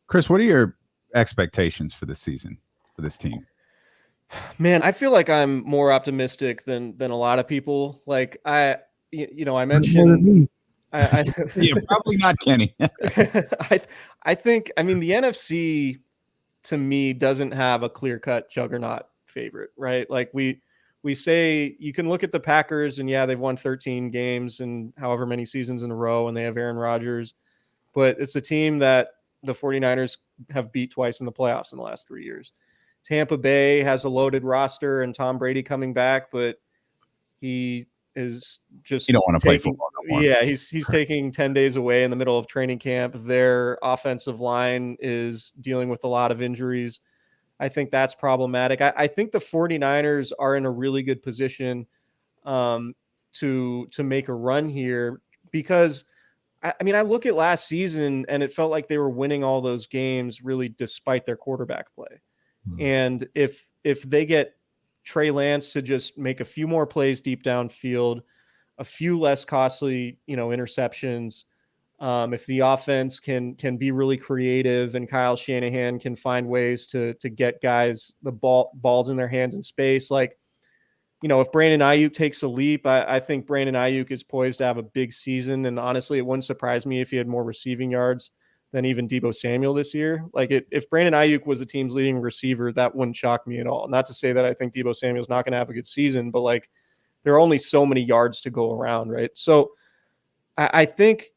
Chris, what are your expectations for this season for this team? Man, I feel like I'm more optimistic than a lot of people. Like I mentioned, Yeah, probably not, Kenny. I think, I mean, the NFC to me doesn't have a clear-cut juggernaut favorite, right? Like we say you can look at the Packers and yeah, they've won 13 games and however many seasons in a row, and they have Aaron Rodgers, but it's a team that the 49ers have beat twice in the playoffs in the last 3 years. Tampa Bay has a loaded roster and Tom Brady coming back, but he is just You don't want to play taking, football no more. yeah, he's taking 10 days away in the middle of training camp. Their offensive line is dealing with a lot of injuries. I think that's problematic. I think the 49ers are in a really good position to make a run here because I mean, I look at last season and it felt like they were winning all those games really despite their quarterback play. And if they get Trey Lance to just make a few more plays deep downfield, a few less costly, interceptions, if the offense can be really creative and Kyle Shanahan can find ways to get guys the balls in their hands in space, like, if Brandon Ayuk takes a leap, I think Brandon Ayuk is poised to have a big season. And honestly, it wouldn't surprise me if he had more receiving yards than even Deebo Samuel this year. Like if Brandon Ayuk was the team's leading receiver, that wouldn't shock me at all. Not to say that I think Deebo Samuel's not going to have a good season, but like there are only so many yards to go around, right? So I think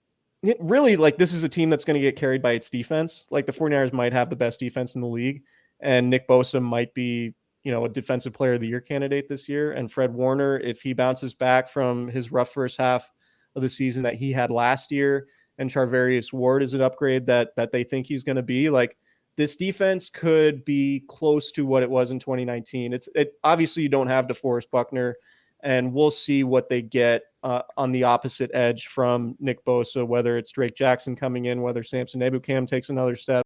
really like this is a team that's going to get carried by its defense. Like the 49ers might have the best defense in the league, and Nick Bosa might be, a defensive player of the year candidate this year. And Fred Warner, if he bounces back from his rough first half of the season that he had last year, and Charvarius Ward is an upgrade that they think he's going to be, like this defense could be close to what it was in 2019. It obviously you don't have DeForest Buckner, and we'll see what they get on the opposite edge from Nick Bosa, whether it's Drake Jackson coming in, whether Samson Ebukam takes another step.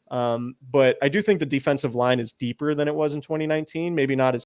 But I do think the defensive line is deeper than it was in 2019, maybe not as